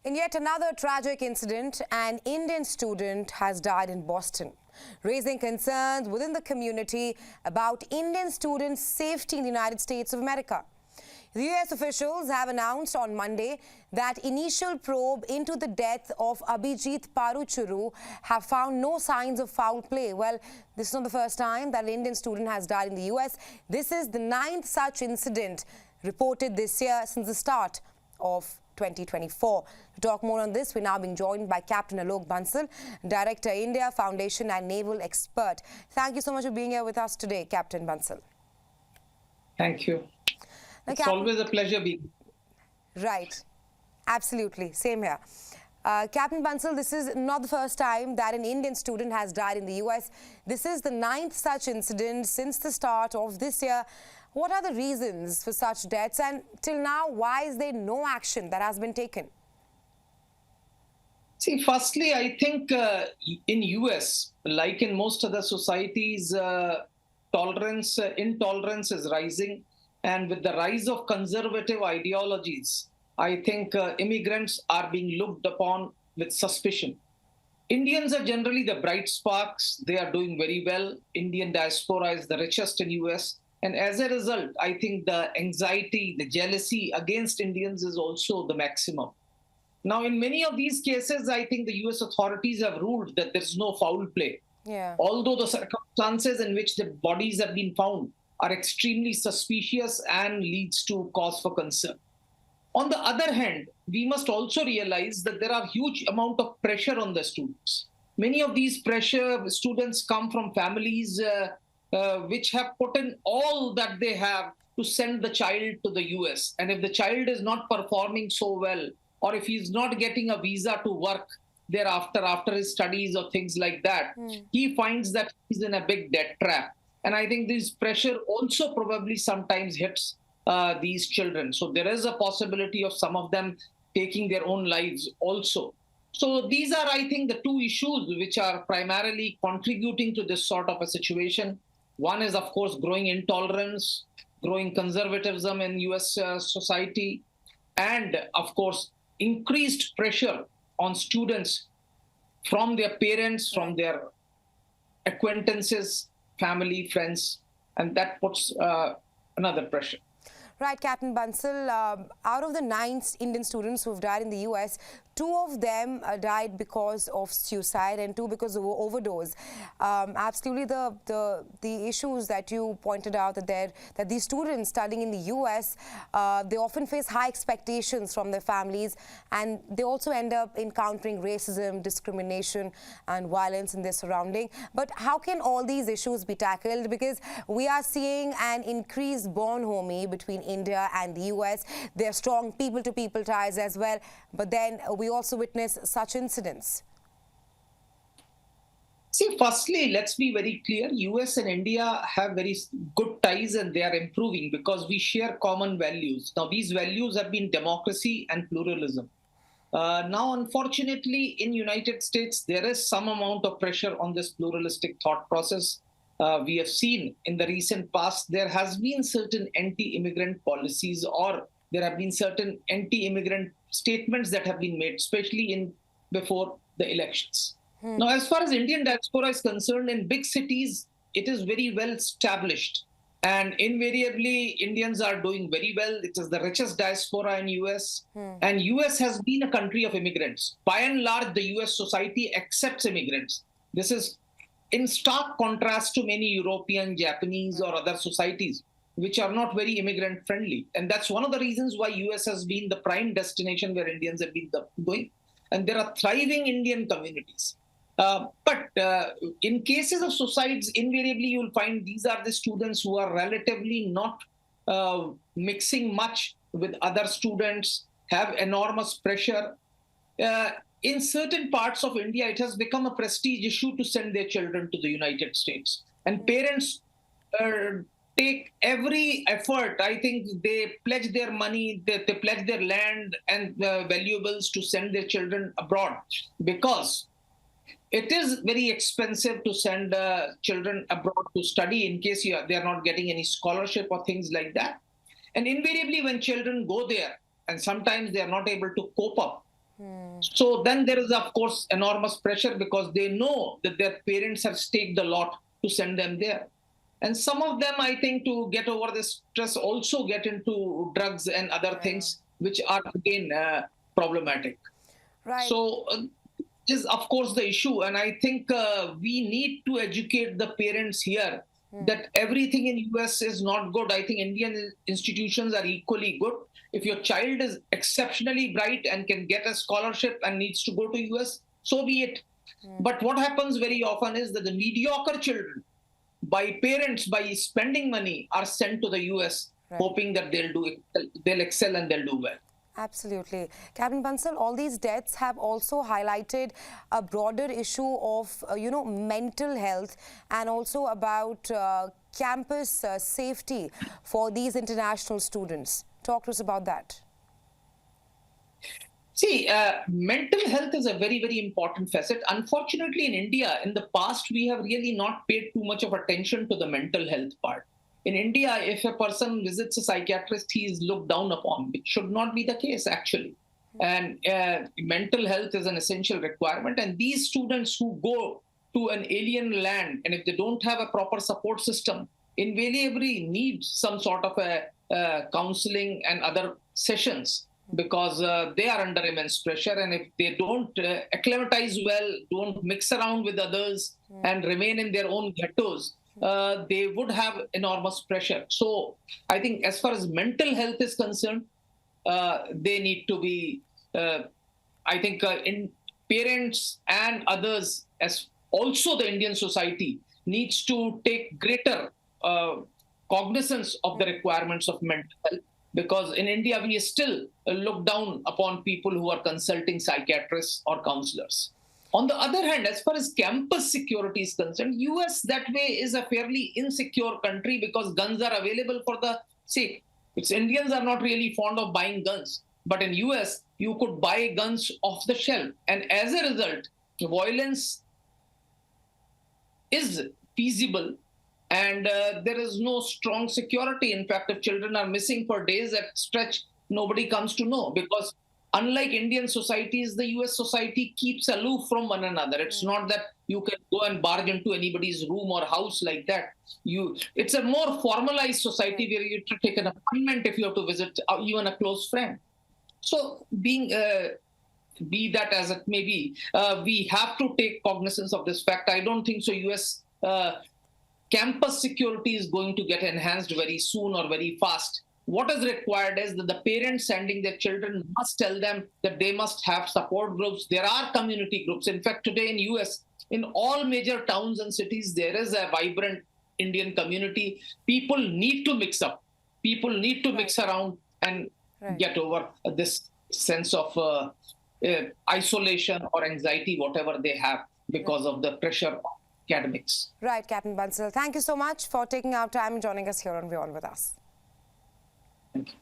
In yet another tragic incident, an Indian student has died in Boston, raising concerns within the community about Indian students' safety in the United States of America. The US officials have announced on Monday that initial probe into the death of Abhijit Paruchuri have found no signs of foul play. Well, this is not the first time that an Indian student has died in the US. This is the 9th such incident reported this year since the start of 2024. To talk more on this, we're now being joined by Captain Alok Bansal, Director, India Foundation and Naval Expert. Thank you so much for being here with us today, Captain Bansal. Thank you. It's always a pleasure being here. Right. Absolutely. Same here. Captain Bansal, this is not the first time that an Indian student has died in the US. This is the 9th such incident since the start of this year. What are the reasons for such deaths, and till now, why is there no action that has been taken? See, firstly, I think in US, like in most other societies, intolerance is rising. And with the rise of conservative ideologies, I think immigrants are being looked upon with suspicion. Indians are generally the bright sparks. They are doing very well. Indian diaspora is the richest in US. And as a result, I think the anxiety, the jealousy against Indians is also the maximum. Now, in many of these cases, I think the US authorities have ruled that there's no foul play. Yeah. Although the circumstances in which the bodies have been found are extremely suspicious and leads to cause for concern. On the other hand, we must also realize that there are huge amount of pressure on the students. Many of these students come from families which have put in all that they have to send the child to the US. And if the child is not performing so well, or if he's not getting a visa to work thereafter, after his studies or things like that, he finds that he's in a big debt trap. And I think this pressure also probably sometimes hits these children. So there is a possibility of some of them taking their own lives also. So these are, I think, the two issues which are primarily contributing to this sort of a situation. One is, of course, growing intolerance, growing conservatism in US society, and, of course, increased pressure on students from their parents, from their acquaintances, family, friends, and that puts another pressure. Right, Captain Bansal, out of the 9 Indian students who have died in the US, 2 of them died because of suicide and 2 because of overdose. Absolutely, the issues that you pointed out, that these students studying in the US, they often face high expectations from their families, and they also end up encountering racism, discrimination, and violence in their surrounding. But how can all these issues be tackled? Because we are seeing an increased bonhomie between India and the US. There are strong people-to-people ties as well, but then we also witness such incidents. See, firstly, let's be very clear. US and India have very good ties, and they are improving because we share common values. Now, these values have been democracy and pluralism. Now, unfortunately, in United States, there is some amount of pressure on this pluralistic thought process. We have seen in the recent past, there has been certain anti-immigrant policies, or there have been certain anti-immigrant statements that have been made, especially before the elections. Now, as far as Indian diaspora is concerned, in big cities, it is very well established. And invariably, Indians are doing very well. It is the richest diaspora in US. And US has been a country of immigrants. By and large, the US society accepts immigrants. This is in stark contrast to many European, Japanese, or other societies, which are not very immigrant friendly. And that's one of the reasons why US has been the prime destination where Indians have been going. And there are thriving Indian communities. But in cases of suicides, invariably you'll find these are the students who are relatively not mixing much with other students, have enormous pressure. In certain parts of India, it has become a prestige issue to send their children to the United States. And parents take every effort. I think they pledge their money, they pledge their land and valuables to send their children abroad, because it is very expensive to send children abroad to study in case they are not getting any scholarship or things like that. And invariably, when children go there, and sometimes they are not able to cope up, So then there is, of course, enormous pressure because they know that their parents have staked a lot to send them there. And some of them, I think, to get over this stress, also get into drugs and other things, which are again problematic. Right. So is of course the issue, and I think we need to educate the parents here that everything in US is not good. I think Indian institutions are equally good. If your child is exceptionally bright and can get a scholarship and needs to go to US, so be it. But what happens very often is that the mediocre children, by parents, by spending money, are sent to the US, hoping that they'll excel and they'll do well. Absolutely. Captain Bansal, all these deaths have also highlighted a broader issue of, mental health and also about campus safety for these international students. Talk to us about that. See, mental health is a very, very important facet. Unfortunately, in India, in the past, we have really not paid too much of attention to the mental health part. In India, if a person visits a psychiatrist, he is looked down upon, which should not be the case, actually. And mental health is an essential requirement. And these students who go to an alien land, and if they don't have a proper support system, invariably need some sort of a counseling and other sessions, because they are under immense pressure. And if they don't acclimatize well, don't mix around with others, and remain in their own ghettos, they would have enormous pressure. So I think as far as mental health is concerned, they need to be, in parents and others, as also the Indian society, needs to take greater cognizance of the requirements of mental health. Because in India, we still look down upon people who are consulting psychiatrists or counselors. On the other hand, as far as campus security is concerned, US that way is a fairly insecure country because guns are available for the sake. Its Indians are not really fond of buying guns. But in US, you could buy guns off the shelf. And as a result, violence is feasible, and there is no strong security. In fact, if children are missing for days at stretch, nobody comes to know, because unlike Indian societies, the US society keeps aloof from one another. It's not that you can go and barge into anybody's room or house like that. It's a more formalized society where you have to take an appointment if you have to visit even a close friend. So be that as it may be, we have to take cognizance of this fact. I don't think so US campus security is going to get enhanced very soon or very fast. What is required is that the parents sending their children must tell them that they must have support groups. There are community groups. In fact, today in US, in all major towns and cities, there is a vibrant Indian community. People need to mix up. People need to mix around and get over this sense of isolation or anxiety, whatever they have, because of the pressure of academics. Right, Captain Bansal. Thank you so much for taking our time and joining us here on WION with us. Thank you.